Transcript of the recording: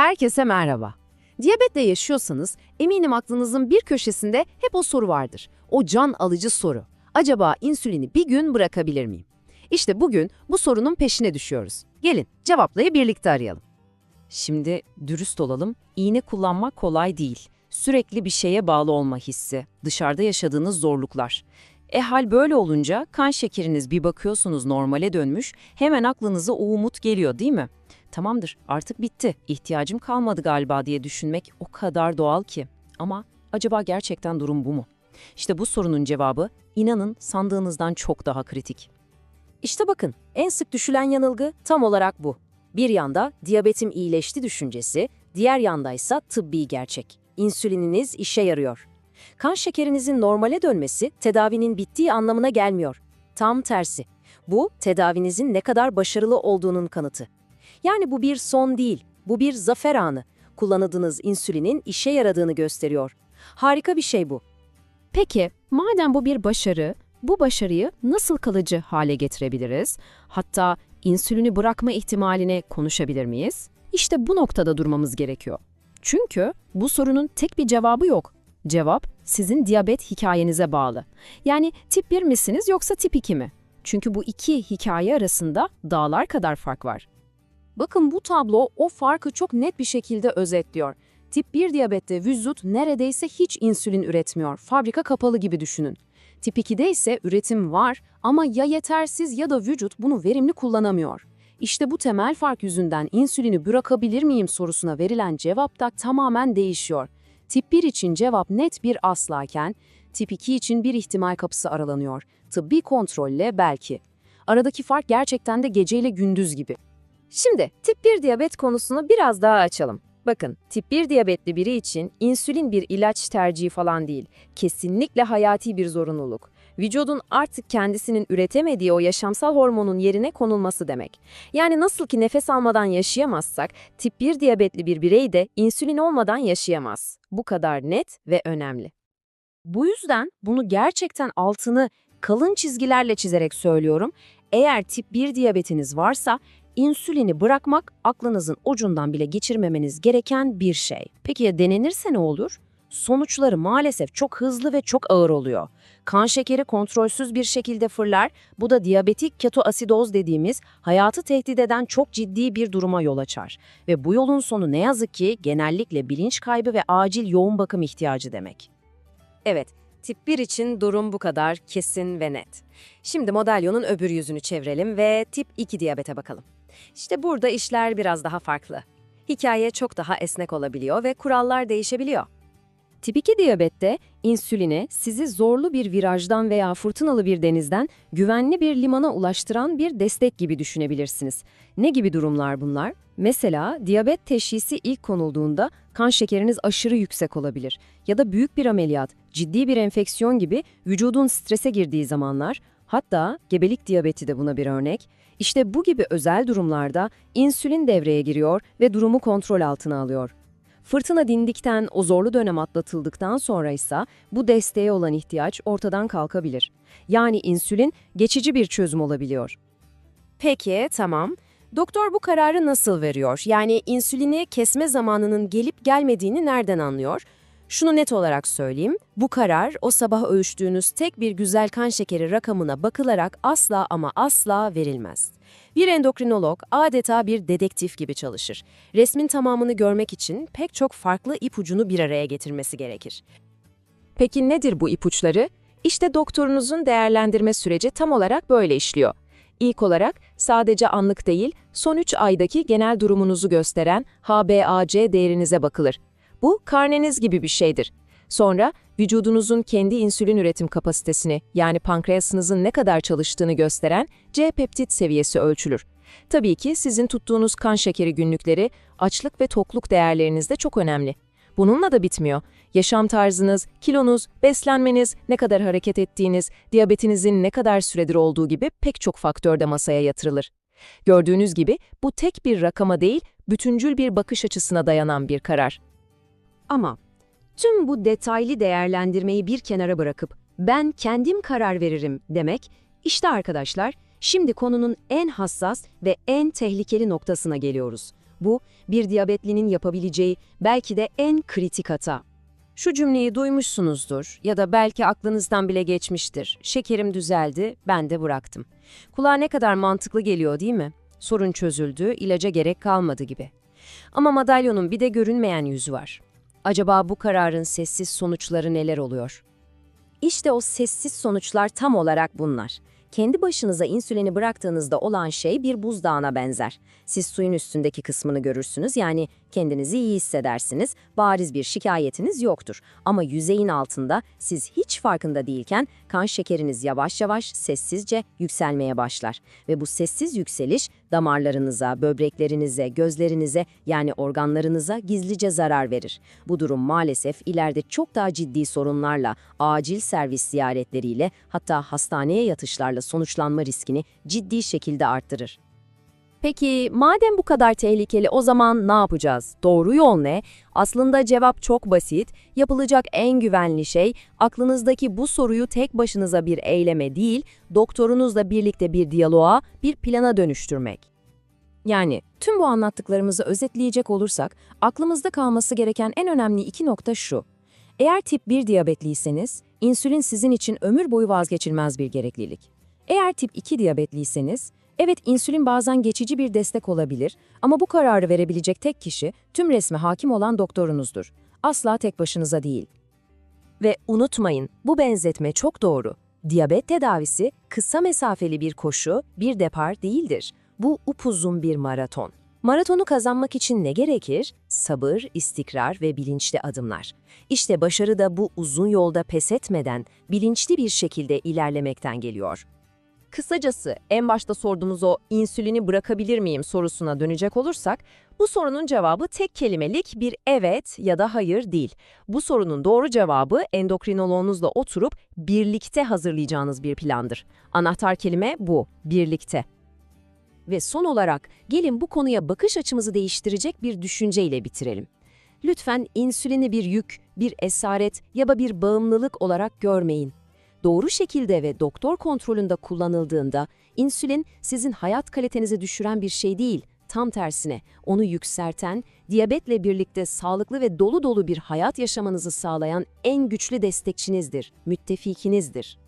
Herkese merhaba. Diyabetle yaşıyorsanız eminim aklınızın bir köşesinde hep o soru vardır. O can alıcı soru. Acaba insülini bir gün bırakabilir miyim? İşte bugün bu sorunun peşine düşüyoruz. Gelin cevaplayı birlikte arayalım. Şimdi dürüst olalım, iğne kullanmak kolay değil. Sürekli bir şeye bağlı olma hissi, dışarıda yaşadığınız zorluklar. Hal böyle olunca kan şekeriniz bir bakıyorsunuz normale dönmüş, hemen aklınıza o umut geliyor değil mi? Tamamdır, artık bitti, ihtiyacım kalmadı galiba diye düşünmek o kadar doğal ki. Ama acaba gerçekten durum bu mu? İşte bu sorunun cevabı, inanın sandığınızdan çok daha kritik. İşte bakın, en sık düşülen yanılgı tam olarak bu. Bir yanda diyabetim iyileşti düşüncesi, diğer yandaysa tıbbi gerçek. İnsülininiz işe yarıyor. Kan şekerinizin normale dönmesi tedavinin bittiği anlamına gelmiyor. Tam tersi. Bu, tedavinizin ne kadar başarılı olduğunun kanıtı. Yani bu bir son değil, bu bir zafer anı. Kullanıldığınız insülinin işe yaradığını gösteriyor. Harika bir şey bu. Peki, madem bu bir başarı, bu başarıyı nasıl kalıcı hale getirebiliriz? Hatta insülini bırakma ihtimaline konuşabilir miyiz? İşte bu noktada durmamız gerekiyor. Çünkü bu sorunun tek bir cevabı yok. Cevap sizin diyabet hikayenize bağlı. Yani tip 1 misiniz yoksa tip 2 mi? Çünkü bu iki hikaye arasında dağlar kadar fark var. Bakın bu tablo o farkı çok net bir şekilde özetliyor. Tip 1 diyabette vücut neredeyse hiç insülin üretmiyor. Fabrika kapalı gibi düşünün. Tip 2'de ise üretim var ama ya yetersiz ya da vücut bunu verimli kullanamıyor. İşte bu temel fark yüzünden insülini bırakabilir miyim sorusuna verilen cevap da tamamen değişiyor. Tip 1 için cevap net bir aslaken, tip 2 için bir ihtimal kapısı aralanıyor. Tıbbi kontrolle belki. Aradaki fark gerçekten de geceyle gündüz gibi. Şimdi tip 1 diyabet konusunu biraz daha açalım. Bakın, tip 1 diyabetli biri için insülin bir ilaç tercihi falan değil. Kesinlikle hayati bir zorunluluk. Vücudun artık kendisinin üretemediği o yaşamsal hormonun yerine konulması demek. Yani nasıl ki nefes almadan yaşayamazsak, tip 1 diyabetli bir birey de insülin olmadan yaşayamaz. Bu kadar net ve önemli. Bu yüzden bunu gerçekten altını kalın çizgilerle çizerek söylüyorum. Eğer tip 1 diyabetiniz varsa, insülini bırakmak aklınızın ucundan bile geçirmemeniz gereken bir şey. Peki ya denenirse ne olur? Sonuçları maalesef çok hızlı ve çok ağır oluyor. Kan şekeri kontrolsüz bir şekilde fırlar, bu da diyabetik ketoasidoz dediğimiz hayatı tehdit eden çok ciddi bir duruma yol açar. Ve bu yolun sonu ne yazık ki genellikle bilinç kaybı ve acil yoğun bakım ihtiyacı demek. Evet, tip 1 için durum bu kadar kesin ve net. Şimdi modalyonun öbür yüzünü çevirelim ve tip 2 diyabete bakalım. İşte burada işler biraz daha farklı. Hikaye çok daha esnek olabiliyor ve kurallar değişebiliyor. Tip 2 diyabette insülini sizi zorlu bir virajdan veya fırtınalı bir denizden güvenli bir limana ulaştıran bir destek gibi düşünebilirsiniz. Ne gibi durumlar bunlar? Mesela diyabet teşhisi ilk konulduğunda kan şekeriniz aşırı yüksek olabilir ya da büyük bir ameliyat, ciddi bir enfeksiyon gibi vücudun strese girdiği zamanlar, hatta gebelik diyabeti de buna bir örnek. İşte bu gibi özel durumlarda insülin devreye giriyor ve durumu kontrol altına alıyor. Fırtına dindikten, o zorlu dönem atlatıldıktan sonra ise bu desteğe olan ihtiyaç ortadan kalkabilir. Yani insülin geçici bir çözüm olabiliyor. Peki, tamam. Doktor bu kararı nasıl veriyor? Yani insülini kesme zamanının gelip gelmediğini nereden anlıyor? Şunu net olarak söyleyeyim, bu karar o sabah ölçtüğünüz tek bir güzel kan şekeri rakamına bakılarak asla ama asla verilmez. Bir endokrinolog adeta bir dedektif gibi çalışır. Resmin tamamını görmek için pek çok farklı ipucunu bir araya getirmesi gerekir. Peki nedir bu ipuçları? İşte doktorunuzun değerlendirme süreci tam olarak böyle işliyor. İlk olarak sadece anlık değil, son 3 aydaki genel durumunuzu gösteren HbA1c değerinize bakılır. Bu karneniz gibi bir şeydir. Sonra vücudunuzun kendi insülin üretim kapasitesini, yani pankreasınızın ne kadar çalıştığını gösteren C-peptit seviyesi ölçülür. Tabii ki sizin tuttuğunuz kan şekeri günlükleri, açlık ve tokluk değerleriniz de çok önemli. Bununla da bitmiyor. Yaşam tarzınız, kilonuz, beslenmeniz, ne kadar hareket ettiğiniz, diyabetinizin ne kadar süredir olduğu gibi pek çok faktör de masaya yatırılır. Gördüğünüz gibi bu tek bir rakama değil, bütüncül bir bakış açısına dayanan bir karar. Ama tüm bu detaylı değerlendirmeyi bir kenara bırakıp ben kendim karar veririm demek, işte arkadaşlar, şimdi konunun en hassas ve en tehlikeli noktasına geliyoruz. Bu, bir diyabetlinin yapabileceği belki de en kritik hata. Şu cümleyi duymuşsunuzdur ya da belki aklınızdan bile geçmiştir. Şekerim düzeldi, ben de bıraktım. Kulağa ne kadar mantıklı geliyor değil mi? Sorun çözüldü, ilaca gerek kalmadı gibi. Ama madalyonun bir de görünmeyen yüzü var. Acaba bu kararın sessiz sonuçları neler oluyor? İşte o sessiz sonuçlar tam olarak bunlar. Kendi başınıza insülini bıraktığınızda olan şey bir buzdağına benzer. Siz suyun üstündeki kısmını görürsünüz, yani kendinizi iyi hissedersiniz, bariz bir şikayetiniz yoktur. Ama yüzeyin altında siz hiç farkında değilken kan şekeriniz yavaş yavaş sessizce yükselmeye başlar. Ve bu sessiz yükseliş damarlarınıza, böbreklerinize, gözlerinize, yani organlarınıza gizlice zarar verir. Bu durum maalesef ileride çok daha ciddi sorunlarla, acil servis ziyaretleriyle, hatta hastaneye yatışlarla sonuçlanma riskini ciddi şekilde arttırır. Peki madem bu kadar tehlikeli, o zaman ne yapacağız? Doğru yol ne? Aslında cevap çok basit. Yapılacak en güvenli şey aklınızdaki bu soruyu tek başınıza bir eyleme değil, doktorunuzla birlikte bir diyaloğa, bir plana dönüştürmek. Yani tüm bu anlattıklarımızı özetleyecek olursak, aklımızda kalması gereken en önemli 2 nokta şu. Eğer tip 1 diyabetliyseniz, insülin sizin için ömür boyu vazgeçilmez bir gereklilik. Eğer tip 2 diyabetliyseniz, evet, insülin bazen geçici bir destek olabilir ama bu kararı verebilecek tek kişi tüm resme hakim olan doktorunuzdur. Asla tek başınıza değil. Ve unutmayın, bu benzetme çok doğru. Diyabet tedavisi kısa mesafeli bir koşu, bir depar değildir. Bu upuzun bir maraton. Maratonu kazanmak için ne gerekir? Sabır, istikrar ve bilinçli adımlar. İşte başarı da bu uzun yolda pes etmeden, bilinçli bir şekilde ilerlemekten geliyor. Kısacası en başta sorduğumuz o insülini bırakabilir miyim sorusuna dönecek olursak, bu sorunun cevabı tek kelimelik bir evet ya da hayır değil. Bu sorunun doğru cevabı endokrinoloğunuzla oturup birlikte hazırlayacağınız bir plandır. Anahtar kelime bu, birlikte. Ve son olarak gelin bu konuya bakış açımızı değiştirecek bir düşünceyle bitirelim. Lütfen insülini bir yük, bir esaret ya da bir bağımlılık olarak görmeyin. Doğru şekilde ve doktor kontrolünde kullanıldığında insülin sizin hayat kalitenizi düşüren bir şey değil, tam tersine onu yükselten, diyabetle birlikte sağlıklı ve dolu dolu bir hayat yaşamanızı sağlayan en güçlü destekçinizdir, müttefikinizdir.